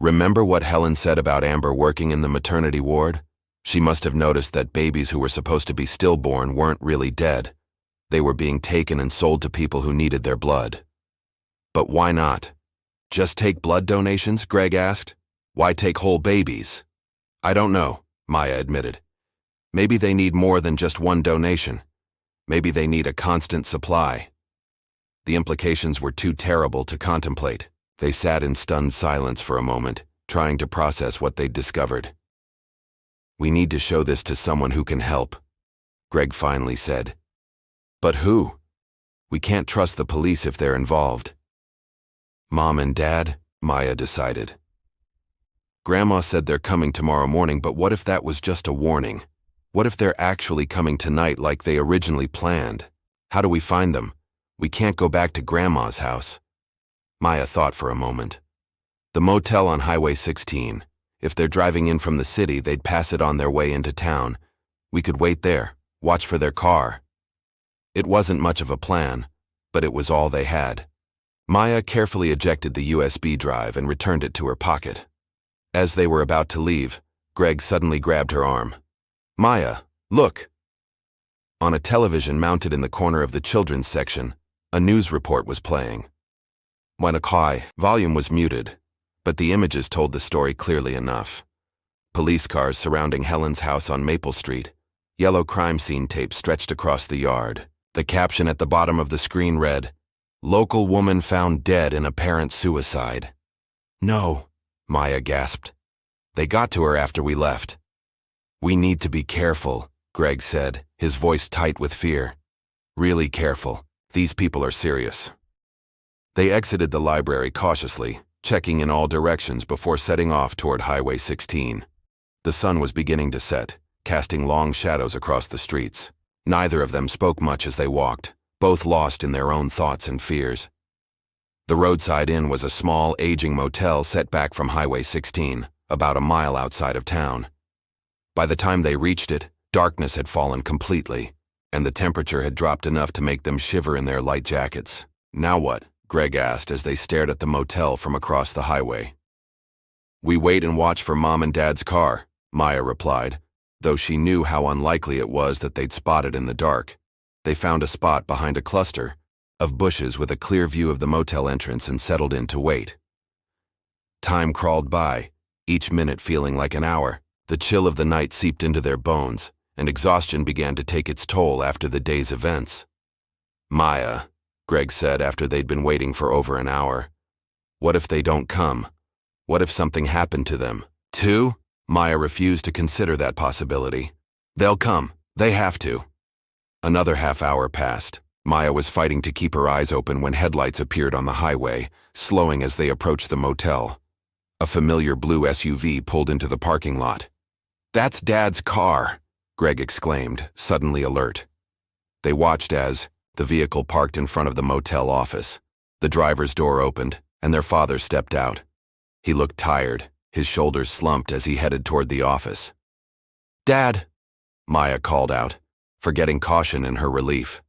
Remember what Helen said about Amber working in the maternity ward? She must have noticed that babies who were supposed to be stillborn weren't really dead. They were being taken and sold to people who needed their blood. But why not? Just take blood donations? Greg asked. Why take whole babies? I don't know, Maya admitted. Maybe they need more than just one donation. Maybe they need a constant supply. The implications were too terrible to contemplate. They sat in stunned silence for a moment, trying to process what they'd discovered. We need to show this to someone who can help, Greg finally said. But who? We can't trust the police if they're involved. Mom and Dad, Maya decided. Grandma said they're coming tomorrow morning, but what if that was just a warning? What if they're actually coming tonight like they originally planned? How do we find them? We can't go back to Grandma's house. Maya thought for a moment. The motel on Highway 16. If they're driving in from the city, they'd pass it on their way into town. We could wait there, watch for their car. It wasn't much of a plan, but it was all they had. Maya carefully ejected the USB drive and returned it to her pocket. As they were about to leave, Greg suddenly grabbed her arm. Maya, look! On a television mounted in the corner of the children's section, a news report was playing. When a high volume was muted, but the images told the story clearly enough. Police cars surrounding Helen's house on Maple Street, yellow crime scene tape stretched across the yard. The caption at the bottom of the screen read, "Local woman found dead in apparent suicide." No, Maya gasped. They got to her after we left. We need to be careful, Greg said, his voice tight with fear. Really careful. These people are serious. They exited the library cautiously, checking in all directions before setting off toward Highway 16. The sun was beginning to set, casting long shadows across the streets. Neither of them spoke much as they walked, both lost in their own thoughts and fears. The roadside inn was a small, aging motel set back from Highway 16, about a mile outside of town. By the time they reached it, darkness had fallen completely, and the temperature had dropped enough to make them shiver in their light jackets. Now what? Greg asked as they stared at the motel from across the highway. We wait and watch for Mom and Dad's car, Maya replied, though she knew how unlikely it was that they'd spot it in the dark. They found a spot behind a cluster of bushes with a clear view of the motel entrance and settled in to wait. Time crawled by, each minute feeling like an hour. The chill of the night seeped into their bones, and exhaustion began to take its toll after the day's events. Maya, Greg said after they'd been waiting for over an hour. What if they don't come? What if something happened to them? Too? Maya refused to consider that possibility. They'll come. They have to. Another half hour passed. Maya was fighting to keep her eyes open when headlights appeared on the highway, slowing as they approached the motel. A familiar blue SUV pulled into the parking lot. That's Dad's car, Greg exclaimed, suddenly alert. They watched as the vehicle parked in front of the motel office. The driver's door opened, and their father stepped out. He looked tired, his shoulders slumped as he headed toward the office. Dad, Maya called out, forgetting caution in her relief.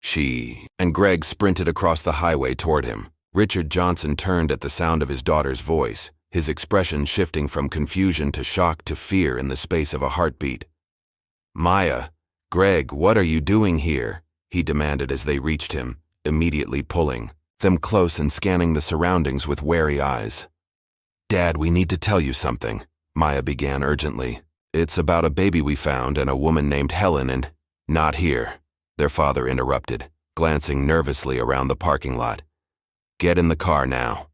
She and Greg sprinted across the highway toward him. Richard Johnson turned at the sound of his daughter's voice, his expression shifting from confusion to shock to fear in the space of a heartbeat. Maya, Greg, what are you doing here? He demanded as they reached him, immediately pulling them close and scanning the surroundings with wary eyes. Dad, we need to tell you something, Maya began urgently. It's about a baby we found and a woman named Helen and— Not here, their father interrupted, glancing nervously around the parking lot. Get in the car now.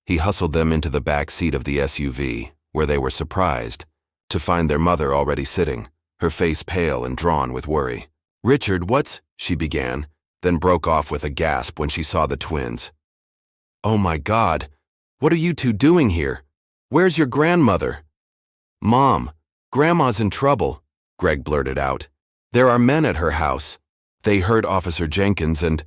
He hustled them into the back seat of the SUV, where they were surprised to find their mother already sitting, her face pale and drawn with worry. Richard, what's— she began, then broke off with a gasp when she saw the twins. Oh my God, what are you two doing here? Where's your grandmother? Mom, Grandma's in trouble, Greg blurted out. There are men at her house. They heard Officer Jenkins and—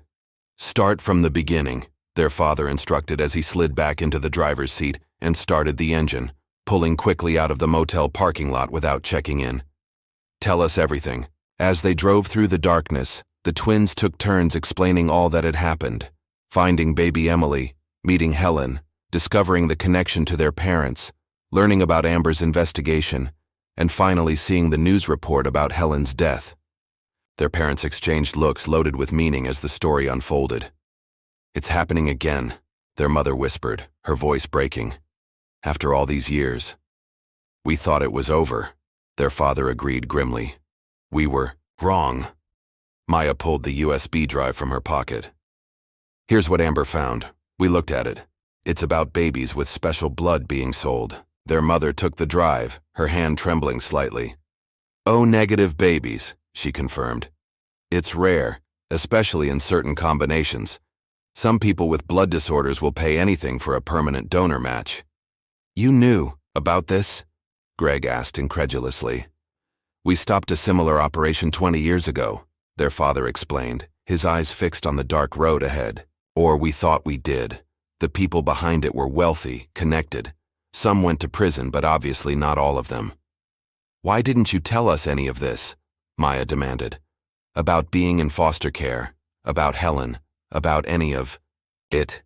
Start from the beginning, their father instructed as he slid back into the driver's seat and started the engine, pulling quickly out of the motel parking lot without checking in. Tell us everything. As they drove through the darkness, the twins took turns explaining all that had happened. Finding baby Emily, meeting Helen, discovering the connection to their parents, learning about Amber's investigation, and finally seeing the news report about Helen's death. Their parents exchanged looks loaded with meaning as the story unfolded. "It's happening again," their mother whispered, her voice breaking. "After all these years." "We thought it was over," their father agreed grimly. "We were wrong." Maya pulled the USB drive from her pocket. "Here's what Amber found. We looked at it. It's about babies with special blood being sold." Their mother took the drive, her hand trembling slightly. "O-negative babies," she confirmed. "It's rare, especially in certain combinations. Some people with blood disorders will pay anything for a permanent donor match." "You knew about this?" Greg asked incredulously. "We stopped a similar operation 20 years ago," their father explained, his eyes fixed on the dark road ahead. "Or we thought we did. The people behind it were wealthy, connected. Some went to prison, but obviously not all of them." "Why didn't you tell us any of this?" Maya demanded. "About being in foster care, about Helen, about any of it."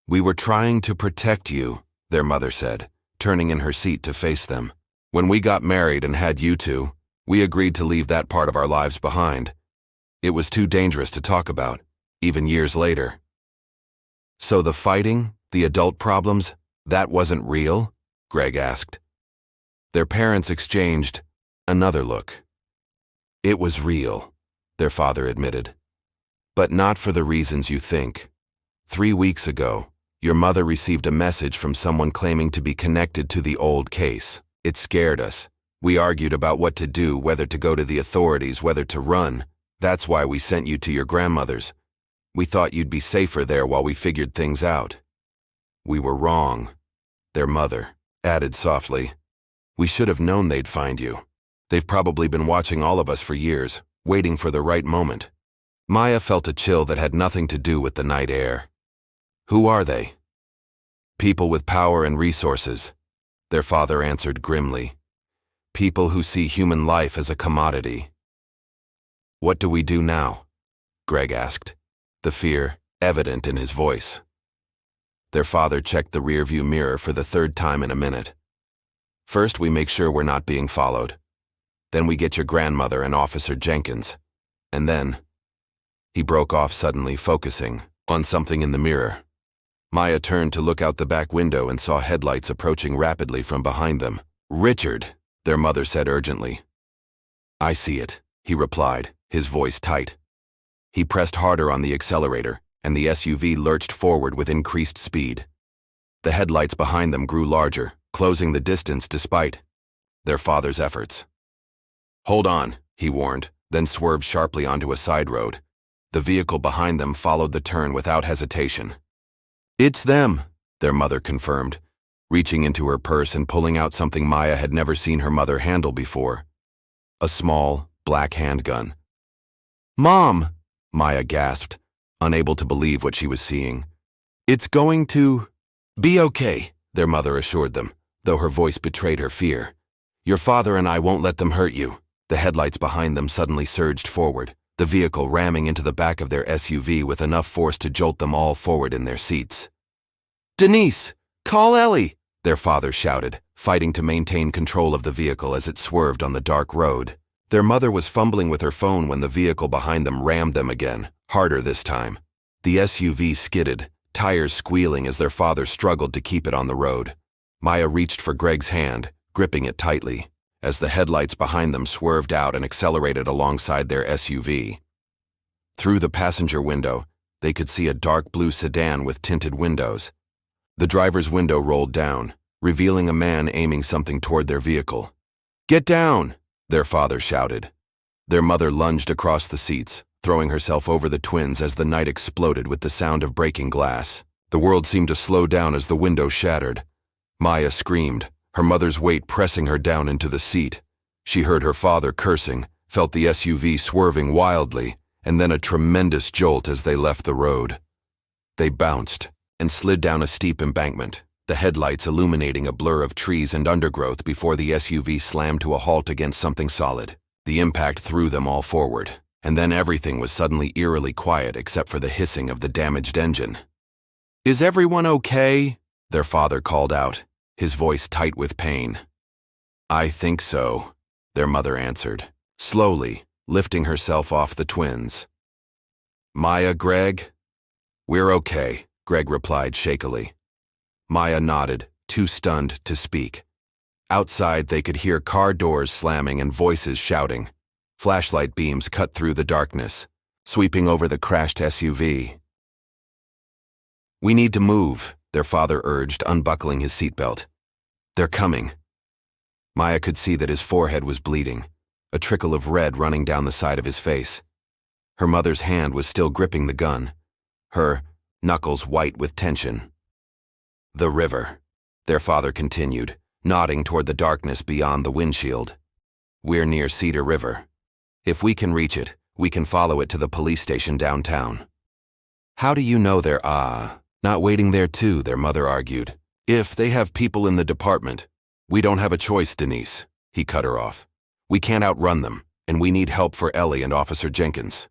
"We were trying to protect you," their mother said, turning in her seat to face them. "When we got married and had you two, we agreed to leave that part of our lives behind. It was too dangerous to talk about, even years later." "So the fighting, the adult problems, that wasn't real?" Greg asked. Their parents exchanged another look. "It was real," their father admitted. "But not for the reasons you think. 3 weeks ago, your mother received a message from someone claiming to be connected to the old case. It scared us. We argued about what to do, whether to go to the authorities, whether to run. That's why we sent you to your grandmother's. We thought you'd be safer there while we figured things out." "We were wrong," their mother added softly. "We should have known they'd find you. They've probably been watching all of us for years, waiting for the right moment." Maya felt a chill that had nothing to do with the night air. "Who are they?" "People with power and resources," their father answered grimly. "People who see human life as a commodity." "What do we do now?" Greg asked, the fear evident in his voice. Their father checked the rearview mirror for the 3rd time in a minute. "First, we make sure we're not being followed. Then we get your grandmother and Officer Jenkins. And then—" He broke off suddenly, focusing on something in the mirror. Maya turned to look out the back window and saw headlights approaching rapidly from behind them. "Richard," their mother said urgently. "I see it," he replied, his voice tight. He pressed harder on the accelerator, and the SUV lurched forward with increased speed. The headlights behind them grew larger, closing the distance despite their father's efforts. "Hold on," he warned, then swerved sharply onto a side road. The vehicle behind them followed the turn without hesitation. "It's them," their mother confirmed, reaching into her purse and pulling out something Maya had never seen her mother handle before. A small, black handgun. "Mom!" Maya gasped, unable to believe what she was seeing. "It's going to be okay," their mother assured them, though her voice betrayed her fear. "Your father and I won't let them hurt you." The headlights behind them suddenly surged forward, the vehicle ramming into the back of their SUV with enough force to jolt them all forward in their seats. "Denise, call Ellie!" their father shouted, fighting to maintain control of the vehicle as it swerved on the dark road. Their mother was fumbling with her phone when the vehicle behind them rammed them again, harder this time. The SUV skidded, tires squealing as their father struggled to keep it on the road. Maya reached for Greg's hand, gripping it tightly, as the headlights behind them swerved out and accelerated alongside their SUV. Through the passenger window, they could see a dark blue sedan with tinted windows. The driver's window rolled down, revealing a man aiming something toward their vehicle. "Get down!" their father shouted. Their mother lunged across the seats, throwing herself over the twins as the night exploded with the sound of breaking glass. The world seemed to slow down as the window shattered. Maya screamed, her mother's weight pressing her down into the seat. She heard her father cursing, felt the SUV swerving wildly, and then a tremendous jolt as they left the road. They bounced and slid down a steep embankment, the headlights illuminating a blur of trees and undergrowth before the SUV slammed to a halt against something solid. The impact threw them all forward, and then everything was suddenly eerily quiet except for the hissing of the damaged engine. "Is everyone okay?" their father called out, his voice tight with pain. I think so, their mother answered, slowly, lifting herself off the twins. Maya, Greg? We're okay, Greg replied shakily. Maya nodded, too stunned to speak. Outside, they could hear car doors slamming and voices shouting. Flashlight beams cut through the darkness, sweeping over the crashed SUV. We need to move, their father urged, unbuckling his seatbelt. They're coming. Maya could see that his forehead was bleeding, a trickle of red running down the side of his face. Her mother's hand was still gripping the gun, her knuckles white with tension. The river, their father continued, nodding toward the darkness beyond the windshield. We're near Cedar River. If we can reach it, we can follow it to the police station downtown. How do you know they're not waiting there too, their mother argued. If they have people in the department, we don't have a choice, Denise, he cut her off. We can't outrun them, and we need help for Ellie and Officer Jenkins.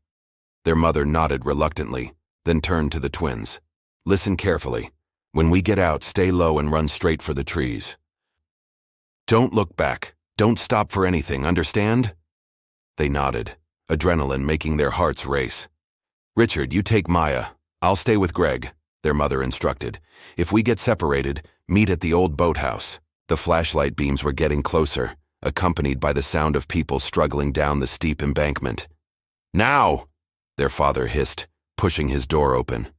Their mother nodded reluctantly, then turned to the twins. Listen carefully. When we get out, stay low and run straight for the trees. Don't look back. Don't stop for anything, understand? They nodded, adrenaline making their hearts race. Richard, you take Maya. I'll stay with Greg, their mother instructed. If we get separated, meet at the old boathouse. The flashlight beams were getting closer, accompanied by the sound of people struggling down the steep embankment. Now! Their father hissed, pushing his door open.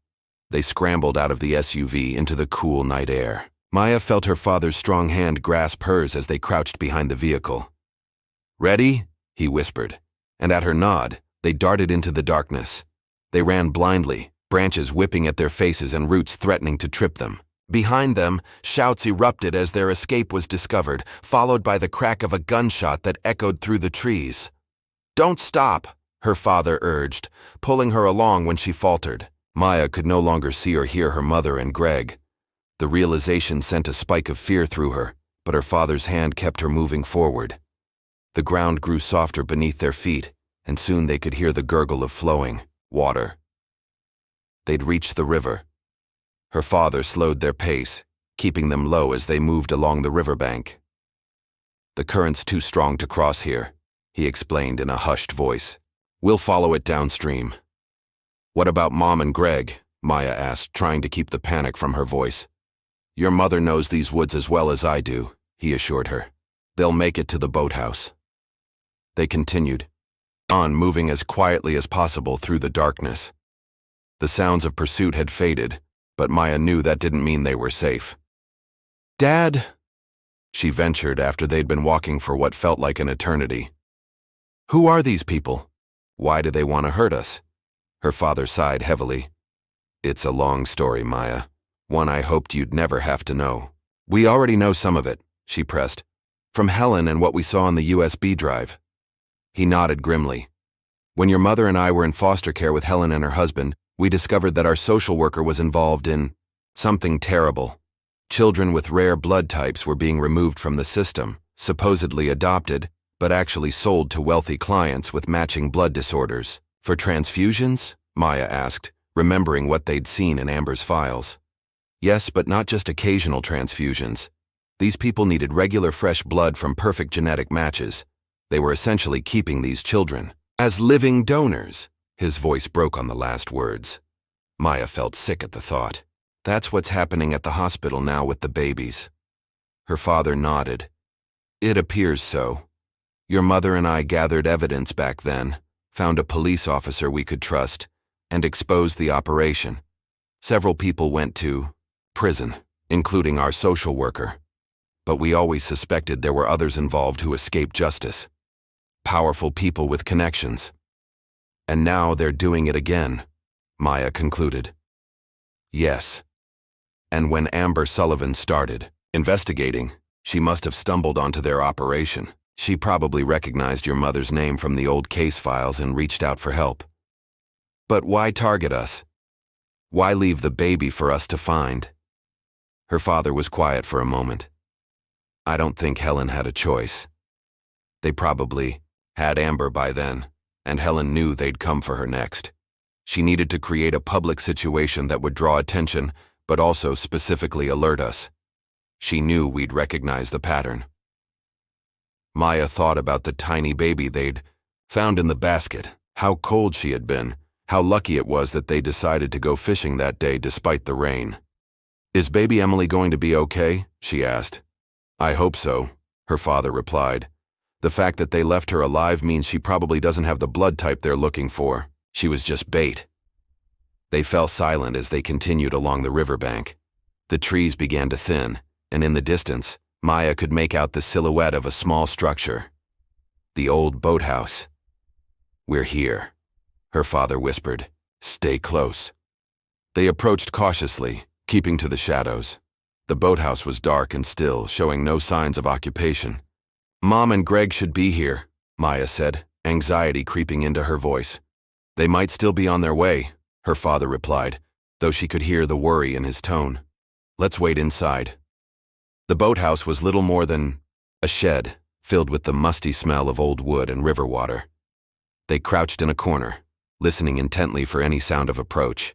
They scrambled out of the SUV into the cool night air. Maya felt her father's strong hand grasp hers as they crouched behind the vehicle. Ready? He whispered, and at her nod, they darted into the darkness. They ran blindly, branches whipping at their faces and roots threatening to trip them. Behind them, shouts erupted as their escape was discovered, followed by the crack of a gunshot that echoed through the trees. Don't stop, her father urged, pulling her along when she faltered. Maya could no longer see or hear her mother and Greg. The realization sent a spike of fear through her, but her father's hand kept her moving forward. The ground grew softer beneath their feet, and soon they could hear the gurgle of flowing water. They'd reached the river. Her father slowed their pace, keeping them low as they moved along the riverbank. The current's too strong to cross here, he explained in a hushed voice. We'll follow it downstream. What about Mom and Greg? Maya asked, trying to keep the panic from her voice. Your mother knows these woods as well as I do, he assured her. They'll make it to the boathouse. They continued on, moving as quietly as possible through the darkness. The sounds of pursuit had faded, but Maya knew that didn't mean they were safe. Dad, she ventured after they'd been walking for what felt like an eternity. Who are these people? Why do they want to hurt us? Her father sighed heavily. It's a long story, Maya. One I hoped you'd never have to know. We already know some of it, she pressed. From Helen and what we saw on the USB drive. He nodded grimly. When your mother and I were in foster care with Helen and her husband, we discovered that our social worker was involved in something terrible. Children with rare blood types were being removed from the system, supposedly adopted, but actually sold to wealthy clients with matching blood disorders. For transfusions? Maya asked, remembering what they'd seen in Amber's files. Yes, but not just occasional transfusions. These people needed regular fresh blood from perfect genetic matches. They were essentially keeping these children as living donors. His voice broke on the last words. Maya felt sick at the thought. That's what's happening at the hospital now with the babies. Her father nodded. It appears so. Your mother and I gathered evidence back then, found a police officer we could trust, and exposed the operation. Several people went to prison, including our social worker. But we always suspected there were others involved who escaped justice. Powerful people with connections. And now they're doing it again, Maya concluded. Yes. And when Amber Sullivan started investigating, she must have stumbled onto their operation. She probably recognized your mother's name from the old case files and reached out for help. But why target us? Why leave the baby for us to find? Her father was quiet for a moment. I don't think Helen had a choice. They probably had Amber by then, and Helen knew they'd come for her next. She needed to create a public situation that would draw attention, but also specifically alert us. She knew we'd recognize the pattern. Maya thought about the tiny baby they'd found in the basket, how cold she had been, how lucky it was that they decided to go fishing that day despite the rain. "Is baby Emily going to be okay?" she asked. "I hope so," her father replied. "The fact that they left her alive means she probably doesn't have the blood type they're looking for. She was just bait." They fell silent as they continued along the riverbank. The trees began to thin, and in the distance, Maya could make out the silhouette of a small structure. The old boathouse. "We're here," her father whispered. "Stay close." They approached cautiously, keeping to the shadows. The boathouse was dark and still, showing no signs of occupation. "Mom and Greg should be here," Maya said, anxiety creeping into her voice. "They might still be on their way," her father replied, though she could hear the worry in his tone. "Let's wait inside." The boathouse was little more than a shed, filled with the musty smell of old wood and river water. They crouched in a corner, listening intently for any sound of approach.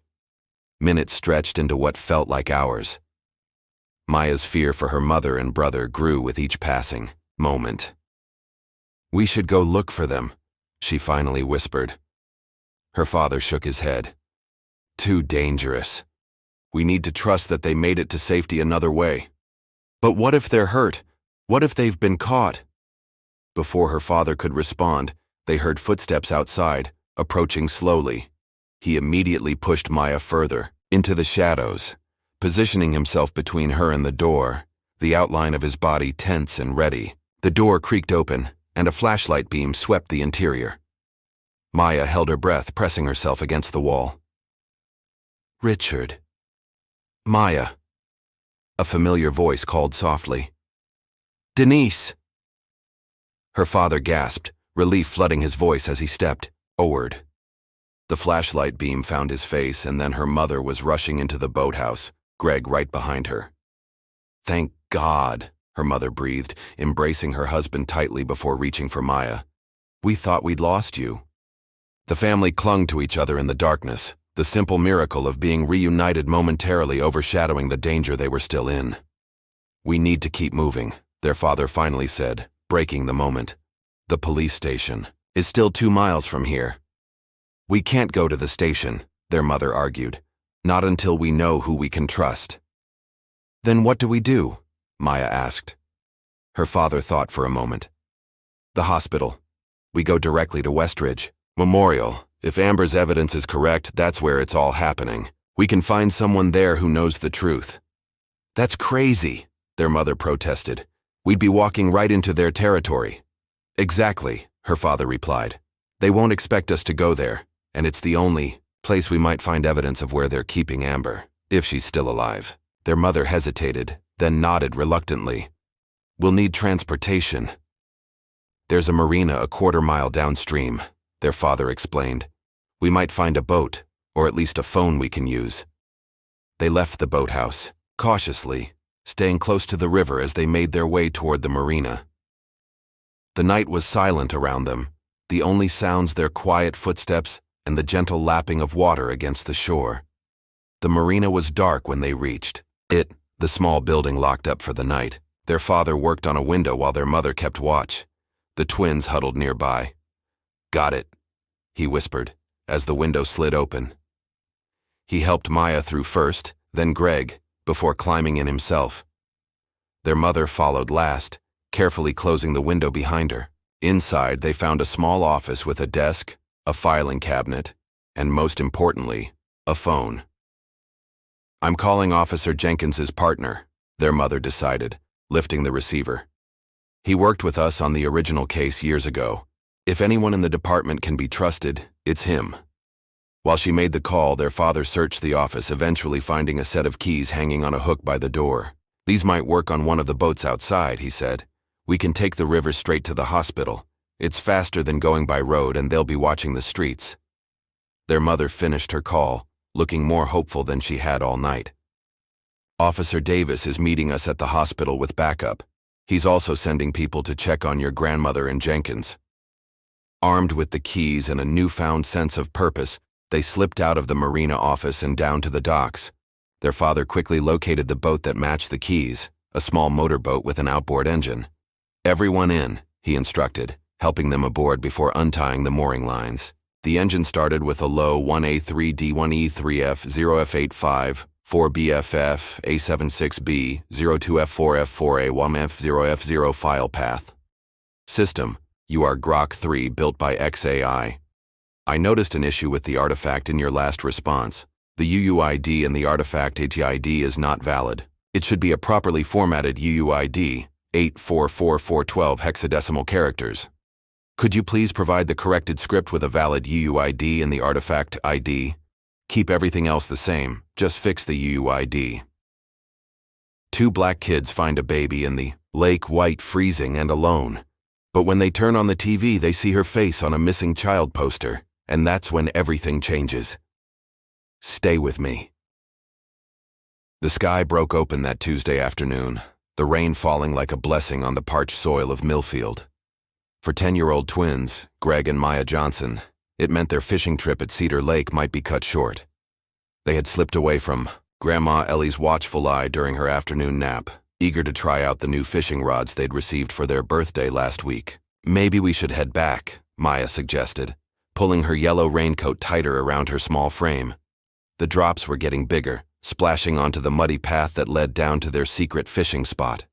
Minutes stretched into what felt like hours. Maya's fear for her mother and brother grew with each passing moment. "We should go look for them," she finally whispered. Her father shook his head. "Too dangerous. We need to trust that they made it to safety another way." "But what if they're hurt? What if they've been caught?" Before her father could respond, they heard footsteps outside, approaching slowly. He immediately pushed Maya further, into the shadows, positioning himself between her and the door, the outline of his body tense and ready. The door creaked open, and a flashlight beam swept the interior. Maya held her breath, pressing herself against the wall. "Richard." "Maya." A familiar voice called softly. "Denise." Her father gasped, relief flooding his voice as he stepped forward. The flashlight beam found his face, and then her mother was rushing into the boathouse, Greg right behind her. "Thank God," her mother breathed, embracing her husband tightly before reaching for Maya. "We thought we'd lost you." The family clung to each other in the darkness, the simple miracle of being reunited momentarily overshadowing the danger they were still in. "We need to keep moving," their father finally said, breaking the moment. "The police station is still 2 miles from here." "We can't go to the station," their mother argued. "Not until we know who we can trust." "Then what do we do?" Maya asked. Her father thought for a moment. "The hospital. We go directly to Westridge Memorial. If Amber's evidence is correct, that's where it's all happening. We can find someone there who knows the truth." "That's crazy," their mother protested. "We'd be walking right into their territory." "Exactly," her father replied. "They won't expect us to go there, and it's the only place we might find evidence of where they're keeping Amber, if she's still alive." Their mother hesitated, then nodded reluctantly. "We'll need transportation." "There's a marina a 1/4 mile downstream," their father explained. "We might find a boat, or at least a phone we can use." They left the boathouse, cautiously, staying close to the river as they made their way toward the marina. The night was silent around them, the only sounds their quiet footsteps and the gentle lapping of water against the shore. The marina was dark when they reached it, the small building locked up for the night. Their father worked on a window while their mother kept watch. The twins huddled nearby. "Got it," he whispered, as the window slid open. He helped Maya through first, then Greg, before climbing in himself. Their mother followed last, carefully closing the window behind her. Inside, they found a small office with a desk, a filing cabinet, and most importantly, a phone. "I'm calling Officer Jenkins's partner," their mother decided, lifting the receiver. "He worked with us on the original case years ago. If anyone in the department can be trusted, it's him." While she made the call, their father searched the office, eventually finding a set of keys hanging on a hook by the door. "These might work on one of the boats outside," he said. "We can take the river straight to the hospital. It's faster than going by road, and they'll be watching the streets." Their mother finished her call, looking more hopeful than she had all night. "Officer Davis is meeting us at the hospital with backup. He's also sending people to check on your grandmother and Jenkins." Armed with the keys and a newfound sense of purpose, they slipped out of the marina office and down to the docks. Their father quickly located the boat that matched the keys, a small motorboat with an outboard engine. "Everyone in," he instructed, helping them aboard before untying the mooring lines. The engine started with a low 1A3 D1E3F 0F85 4BFF A76B 02F4F4A 1F0F0 file path. System, you are Grok 3 built by XAI. I noticed an issue with the artifact in your last response. The UUID in the artifact HID is not valid. It should be a properly formatted UUID, 844412 hexadecimal characters. Could you please provide the corrected script with a valid UUID in the artifact ID? Keep everything else the same, just fix the UUID. Two black kids find a baby in the lake, white, freezing, and alone. But when they turn on the TV, they see her face on a missing child poster, and that's when everything changes. Stay with me. The sky broke open that Tuesday afternoon, the rain falling like a blessing on the parched soil of Millfield. For 10-year-old twins, Greg and Maya Johnson, it meant their fishing trip at Cedar Lake might be cut short. They had slipped away from Grandma Ellie's watchful eye during her afternoon nap, eager to try out the new fishing rods they'd received for their birthday last week. "Maybe we should head back," Maya suggested, pulling her yellow raincoat tighter around her small frame. The drops were getting bigger, splashing onto the muddy path that led down to their secret fishing spot.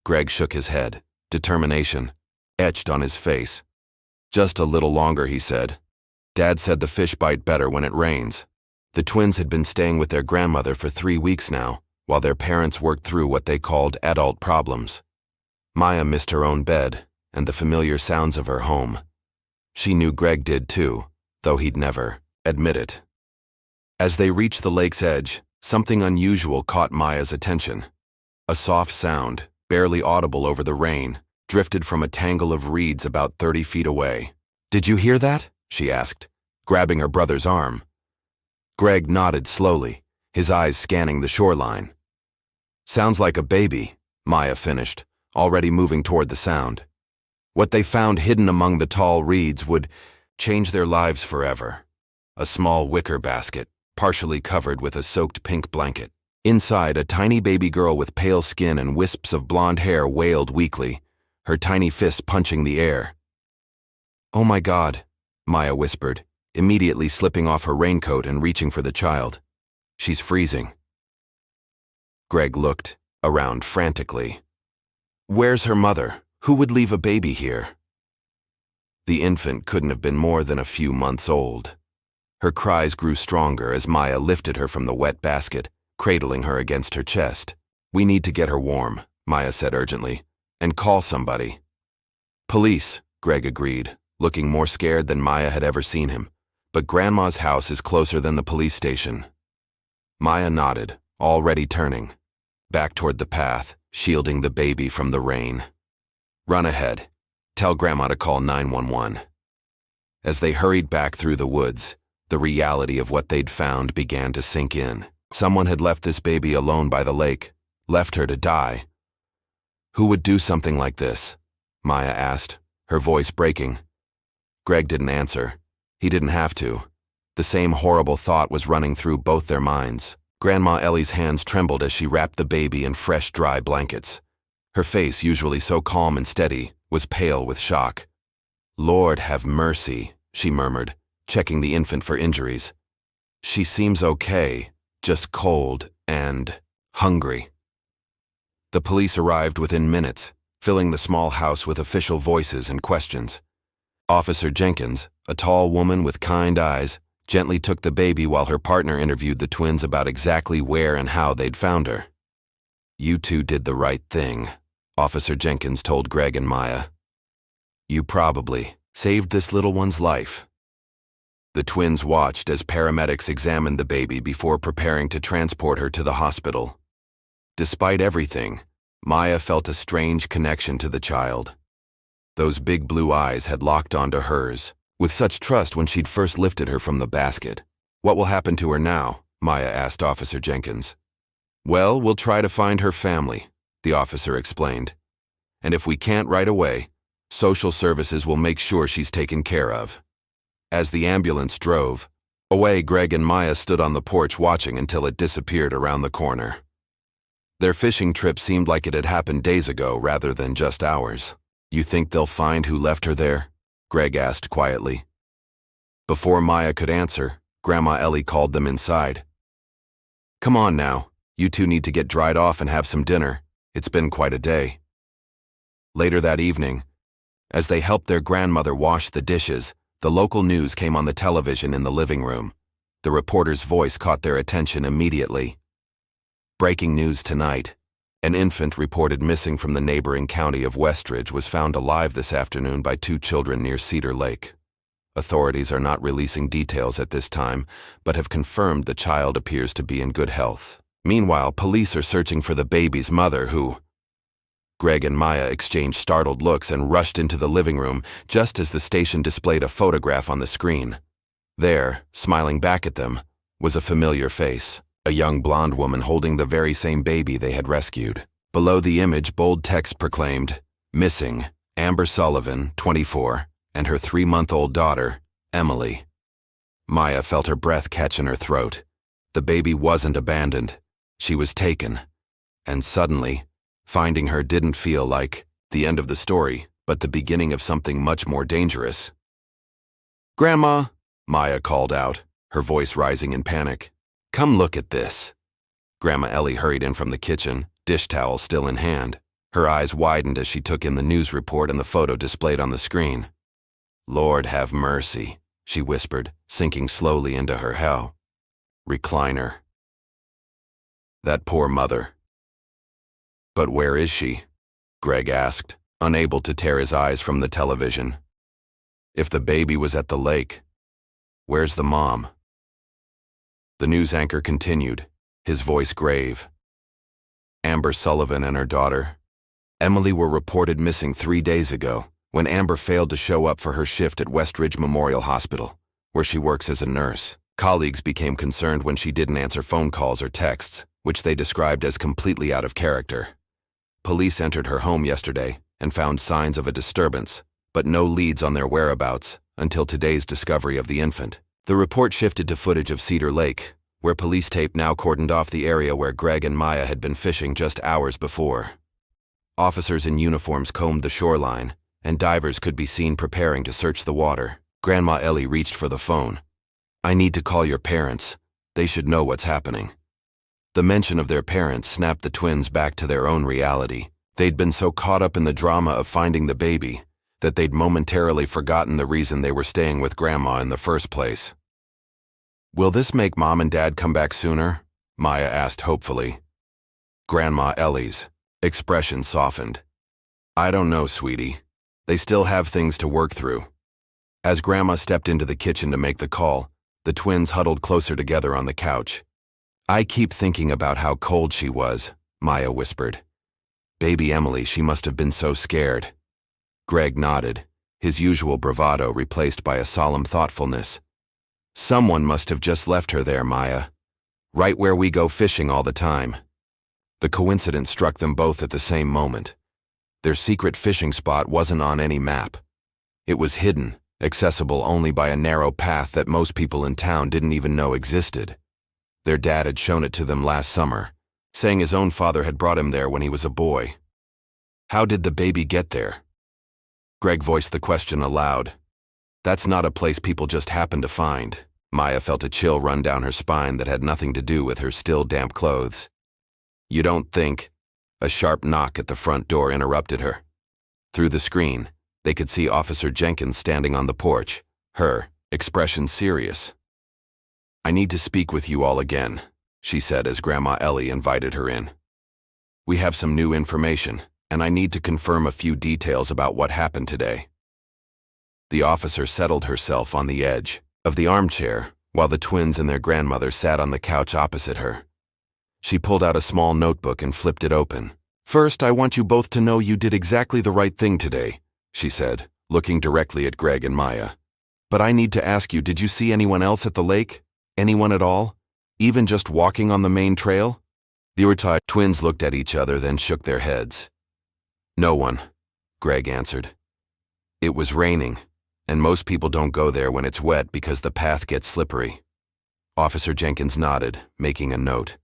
Greg shook his head, determination etched on his face. "Just a little longer," he said. "Dad said the fish bite better when it rains." The twins had been staying with their grandmother for 3 weeks now, while their parents worked through what they called adult problems. Maya missed her own bed and the familiar sounds of her home. She knew Greg did too, though he'd never admit it. As they reached the lake's edge, something unusual caught Maya's attention. A soft sound, barely audible over the rain, drifted from a tangle of reeds about 30 feet away. "Did you hear that?" she asked, grabbing her brother's arm. Greg nodded slowly, his eyes scanning the shoreline. "Sounds like a baby," Maya finished, already moving toward the sound. What they found hidden among the tall reeds would change their lives forever. A small wicker basket, partially covered with a soaked pink blanket. Inside, a tiny baby girl with pale skin and wisps of blonde hair wailed weakly, her tiny fists punching the air. "Oh my God," Maya whispered, immediately slipping off her raincoat and reaching for the child. "She's freezing." Greg looked around frantically. "Where's her mother? Who would leave a baby here?" The infant couldn't have been more than a few months old. Her cries grew stronger as Maya lifted her from the wet basket, cradling her against her chest. "We need to get her warm," Maya said urgently, "and call somebody." "Police," Greg agreed, looking more scared than Maya had ever seen him. "But Grandma's house is closer than the police station." Maya nodded, already turning, back toward the path, shielding the baby from the rain. "Run ahead. Tell Grandma to call 911. As they hurried back through the woods, the reality of what they'd found began to sink in. Someone had left this baby alone by the lake, left her to die. Who would do something like this? Maya asked, her voice breaking. Greg didn't answer. He didn't have to. The same horrible thought was running through both their minds. Grandma Ellie's hands trembled as she wrapped the baby in fresh, dry blankets. Her face, usually so calm and steady, was pale with shock. "Lord have mercy," she murmured, checking the infant for injuries. "She seems okay, just cold and hungry." The police arrived within minutes, filling the small house with official voices and questions. Officer Jenkins, a tall woman with kind eyes, gently took the baby while her partner interviewed the twins about exactly where and how they'd found her. "You two did the right thing," Officer Jenkins told Greg and Maya. "You probably saved this little one's life." The twins watched as paramedics examined the baby before preparing to transport her to the hospital. Despite everything, Maya felt a strange connection to the child. Those big blue eyes had locked onto hers, with such trust when she'd first lifted her from the basket. "What will happen to her now?" Maya asked Officer Jenkins. "Well, we'll try to find her family," the officer explained. "And if we can't right away, social services will make sure she's taken care of." As the ambulance drove, Away, Greg and Maya stood on the porch watching until it disappeared around the corner. Their fishing trip seemed like it had happened days ago rather than just hours. "You think they'll find who left her there?" Greg asked quietly. Before Maya could answer, Grandma Ellie called them inside. "Come on now, you two need to get dried off and have some dinner. It's been quite a day." Later that evening, as they helped their grandmother wash the dishes, the local news came on the television in the living room. The reporter's voice caught their attention immediately. "Breaking news tonight. An infant reported missing from the neighboring county of Westridge was found alive this afternoon by 2 children near Cedar Lake. Authorities are not releasing details at this time, but have confirmed the child appears to be in good health. Meanwhile, police are searching for the baby's mother who—" Greg and Maya exchanged startled looks and rushed into the living room just as the station displayed a photograph on the screen. There, smiling back at them, was a familiar face, a young blonde woman holding the very same baby they had rescued. Below the image, bold text proclaimed, "Missing, Amber Sullivan, 24, and her 3-month-old daughter, Emily." Maya felt her breath catch in her throat. The baby wasn't abandoned. She was taken. And suddenly, finding her didn't feel like the end of the story, but the beginning of something much more dangerous. "Grandma," Maya called out, her voice rising in panic. "Come look at this." Grandma Ellie hurried in from the kitchen, dish towel still in hand. Her eyes widened as she took in the news report and the photo displayed on the screen. "Lord have mercy," she whispered, sinking slowly into her recliner. That poor mother. "But where is she?" Greg asked, unable to tear his eyes from the television. "If the baby was at the lake, where's the mom?" The news anchor continued, his voice grave. Amber Sullivan and her daughter, Emily, were reported missing 3 days ago when Amber failed to show up for her shift at Westridge Memorial Hospital, where she works as a nurse. Colleagues became concerned when she didn't answer phone calls or texts, which they described as completely out of character. Police entered her home yesterday and found signs of a disturbance, but no leads on their whereabouts until today's discovery of the infant. The report shifted to footage of Cedar Lake, where police tape now cordoned off the area where Greg and Maya had been fishing just hours before. Officers in uniforms combed the shoreline, and divers could be seen preparing to search the water. Grandma Ellie reached for the phone. "I need to call your parents. They should know what's happening." The mention of their parents snapped the twins back to their own reality. They'd been so caught up in the drama of finding the baby that they'd momentarily forgotten the reason they were staying with Grandma in the first place. "Will this make Mom and Dad come back sooner?" Maya asked hopefully. Grandma Ellie's expression softened. "I don't know, sweetie. They still have things to work through." As Grandma stepped into the kitchen to make the call, the twins huddled closer together on the couch. "I keep thinking about how cold she was," Maya whispered. "Baby Emily, she must have been so scared." Greg nodded, his usual bravado replaced by a solemn thoughtfulness. "Someone must have just left her there, Maya. Right where we go fishing all the time." The coincidence struck them both at the same moment. Their secret fishing spot wasn't on any map. It was hidden, accessible only by a narrow path that most people in town didn't even know existed. Their dad had shown it to them last summer, saying his own father had brought him there when he was a boy. "How did the baby get there?" Greg voiced the question aloud. "That's not a place people just happen to find." Maya felt a chill run down her spine that had nothing to do with her still damp clothes. "You don't think—" A sharp knock at the front door interrupted her. Through the screen, they could see Officer Jenkins standing on the porch, her expression serious. "I need to speak with you all again," she said as Grandma Ellie invited her in. "We have some new information, and I need to confirm a few details about what happened today." The officer settled herself on the edge of the armchair while the twins and their grandmother sat on the couch opposite her. She pulled out a small notebook and flipped it open. "First, I want you both to know you did exactly the right thing today," she said, looking directly at Greg and Maya. "But I need to ask you, did you see anyone else at the lake? Anyone at all? Even just walking on the main trail?" The retired twins looked at each other, then shook their heads. "No one," Greg answered. "It was raining, and most people don't go there when it's wet because the path gets slippery." Officer Jenkins nodded, making a note.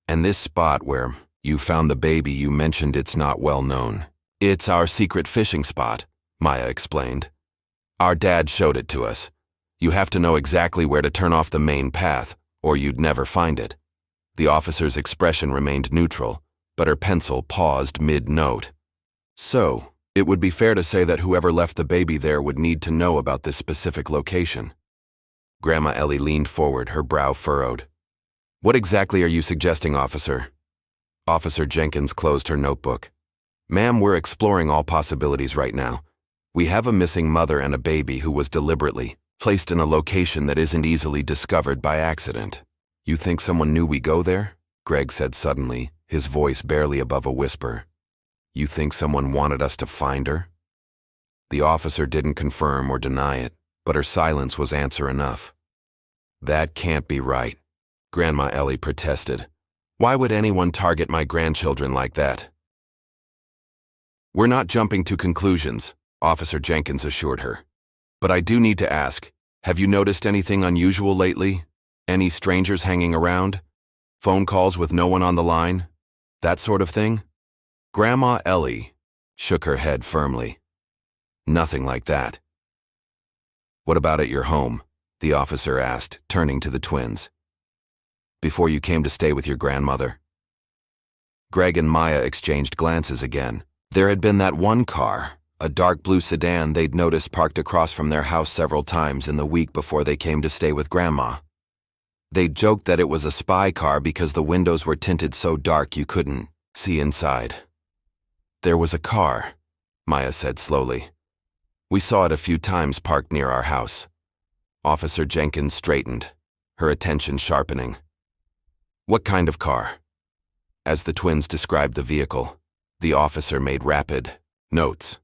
And this spot where you found the baby, you mentioned it's not well known. It's our secret fishing spot, Maya explained. Our dad showed it to us. You have to know exactly where to turn off the main path, or you'd never find it. The officer's expression remained neutral, but her pencil paused mid-note. So, it would be fair to say that whoever left the baby there would need to know about this specific location. Grandma Ellie leaned forward, her brow furrowed. What exactly are you suggesting, officer? Officer Jenkins closed her notebook. Ma'am, we're exploring all possibilities right now. We have a missing mother and a baby who was deliberately placed in a location that isn't easily discovered by accident. You think someone knew we go there? Greg said suddenly, his voice barely above a whisper. You think someone wanted us to find her? The officer didn't confirm or deny it, but her silence was answer enough. That can't be right, Grandma Ellie protested. Why would anyone target my grandchildren like that? We're not jumping to conclusions, Officer Jenkins assured her. But I do need to ask, have you noticed anything unusual lately? Any strangers hanging around? Phone calls with no one on the line? That sort of thing? Grandma Ellie shook her head firmly. Nothing like that. What about at your home? The officer asked, turning to the twins. Before you came to stay with your grandmother? Greg and Maya exchanged glances again. There had been that one car, a dark blue sedan they'd noticed parked across from their house several times in the week before they came to stay with Grandma. They'd joked that it was a spy car because the windows were tinted so dark you couldn't see inside. There was a car, Maya said slowly. We saw it a few times parked near our house. Officer Jenkins straightened, her attention sharpening. What kind of car? As the twins described the vehicle, the officer made rapid notes.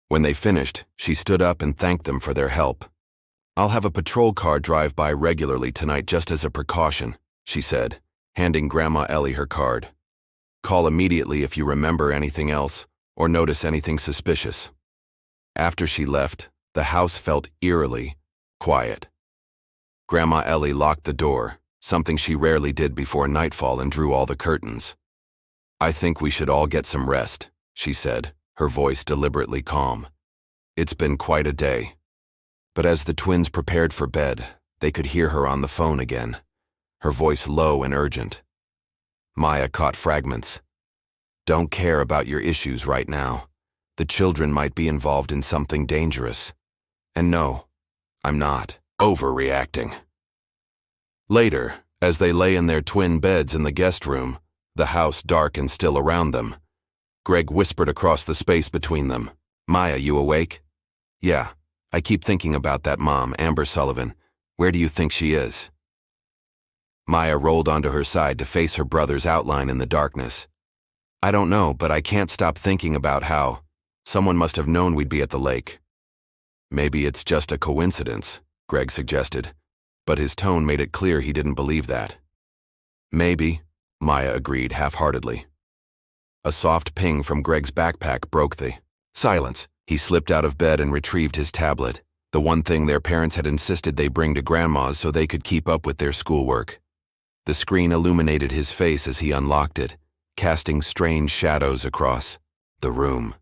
When they finished, she stood up and thanked them for their help. I'll have a patrol car drive by regularly tonight just as a precaution, she said, handing Grandma Ellie her card. Call immediately if you remember anything else or notice anything suspicious. After she left, the house felt eerily quiet. Grandma Ellie locked the door, something she rarely did before nightfall, and drew all the curtains. I think we should all get some rest, she said, her voice deliberately calm. It's been quite a day. But as the twins prepared for bed, they could hear her on the phone again, her voice low and urgent. Maya caught fragments. Don't care about your issues right now. The children might be involved in something dangerous. And no, I'm not overreacting. Later, as they lay in their twin beds in the guest room, the house dark and still around them, Greg whispered across the space between them. Maya, you awake? Yeah, I keep thinking about that mom, Amber Sullivan. Where do you think she is? Maya rolled onto her side to face her brother's outline in the darkness. I don't know, but I can't stop thinking about how someone must have known we'd be at the lake. Maybe it's just a coincidence, Greg suggested, but his tone made it clear he didn't believe that. Maybe, Maya agreed half-heartedly. A soft ping from Greg's backpack broke the silence. He slipped out of bed and retrieved his tablet, the one thing their parents had insisted they bring to Grandma's so they could keep up with their schoolwork. The screen illuminated his face as he unlocked it, casting strange shadows across the room.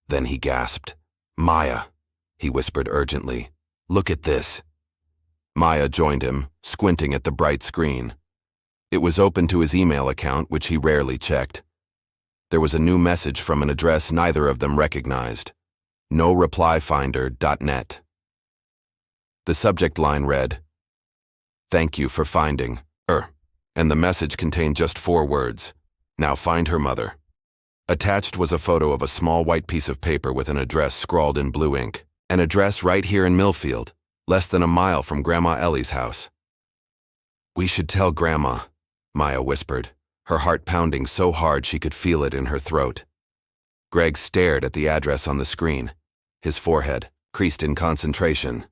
Then he gasped. Maya, he whispered urgently. Look at this. Maya joined him, squinting at the bright screen. It was open to his email account, which he rarely checked. There was a new message from an address neither of them recognized. NoReplyFinder.net. The subject line read, Thank you for finding her, and the message contained just 4 words. Now find her mother. Attached was a photo of a small white piece of paper with an address scrawled in blue ink. An address right here in Millfield, less than a mile from Grandma Ellie's house. We should tell Grandma, Maya whispered, her heart pounding so hard she could feel it in her throat. Greg stared at the address on the screen, his forehead creased in concentration.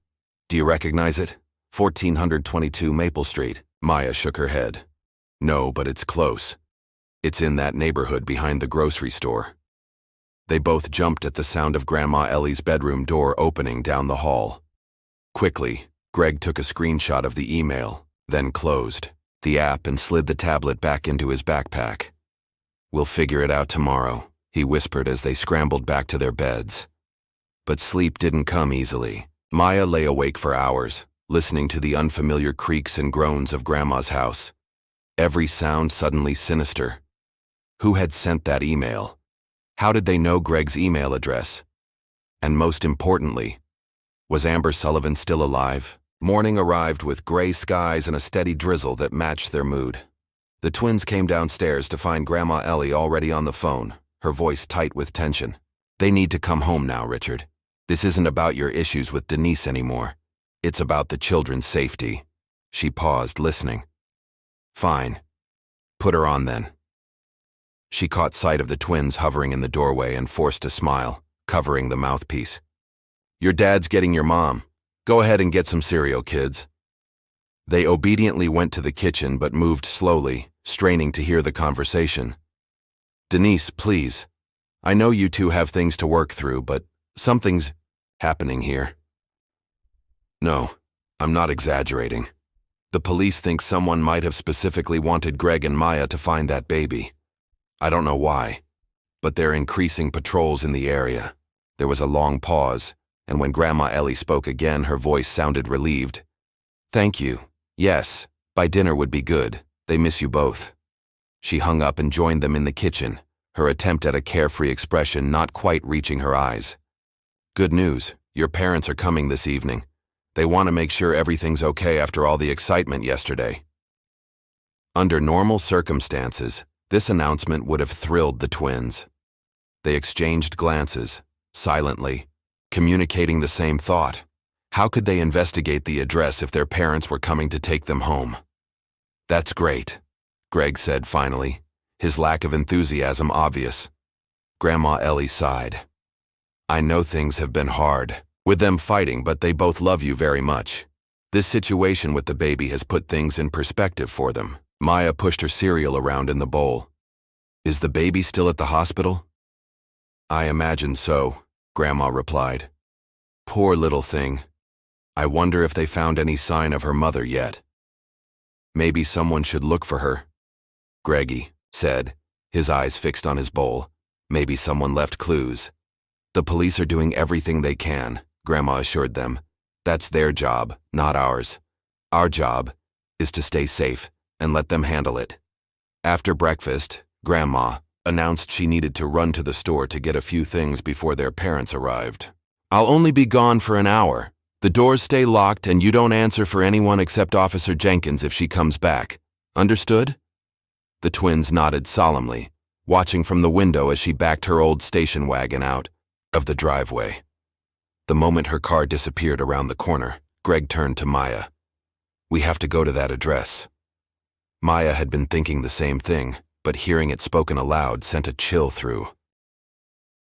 Do you recognize it? 1422 Maple Street. Maya shook her head. No, but it's close. It's in that neighborhood behind the grocery store. They both jumped at the sound of Grandma Ellie's bedroom door opening down the hall. Quickly, Greg took a screenshot of the email, then closed the app and slid the tablet back into his backpack. "We'll figure it out tomorrow," he whispered as they scrambled back to their beds. But sleep didn't come easily. Maya lay awake for hours, listening to the unfamiliar creaks and groans of Grandma's house. Every sound suddenly sinister. Who had sent that email? How did they know Greg's email address? And most importantly, was Amber Sullivan still alive? Morning arrived with gray skies and a steady drizzle that matched their mood. The twins came downstairs to find Grandma Ellie already on the phone, her voice tight with tension. "They need to come home now, Richard. This isn't about your issues with Denise anymore. It's about the children's safety." She paused, listening. "Fine. Put her on then." She caught sight of the twins hovering in the doorway and forced a smile, covering the mouthpiece. "Your dad's getting your mom. Go ahead and get some cereal, kids." They obediently went to the kitchen but moved slowly, straining to hear the conversation. "Denise, please. I know you two have things to work through, but something's happening here." "No, I'm not exaggerating. The police think someone might have specifically wanted Greg and Maya to find that baby. I don't know why, but they're increasing patrols in the area." There was a long pause, and when Grandma Ellie spoke again, her voice sounded relieved. "Thank you. Yes, by dinner would be good. They miss you both." She hung up and joined them in the kitchen, her attempt at a carefree expression not quite reaching her eyes. "Good news. Your parents are coming this evening. They want to make sure everything's okay after all the excitement yesterday." Under normal circumstances, this announcement would have thrilled the twins. They exchanged glances, silently, communicating the same thought. How could they investigate the address if their parents were coming to take them home? "That's great," Greg said finally, his lack of enthusiasm obvious. Grandma Ellie sighed. "I know things have been hard with them fighting, but they both love you very much. This situation with the baby has put things in perspective for them." Maya pushed her cereal around in the bowl. "Is the baby still at the hospital?" "I imagine so," Grandma replied. "Poor little thing. I wonder if they found any sign of her mother yet." "Maybe someone should look for her," Greggy said, his eyes fixed on his bowl. "Maybe someone left clues." "The police are doing everything they can," Grandma assured them. "That's their job, not ours. Our job is to stay safe and let them handle it." After breakfast, Grandma announced she needed to run to the store to get a few things before their parents arrived. "I'll only be gone for an hour. The doors stay locked and you don't answer for anyone except Officer Jenkins if she comes back. Understood?" The twins nodded solemnly, watching from the window as she backed her old station wagon out of the driveway. The moment her car disappeared around the corner, Greg turned to Maya. "We have to go to that address." Maya had been thinking the same thing, but hearing it spoken aloud sent a chill through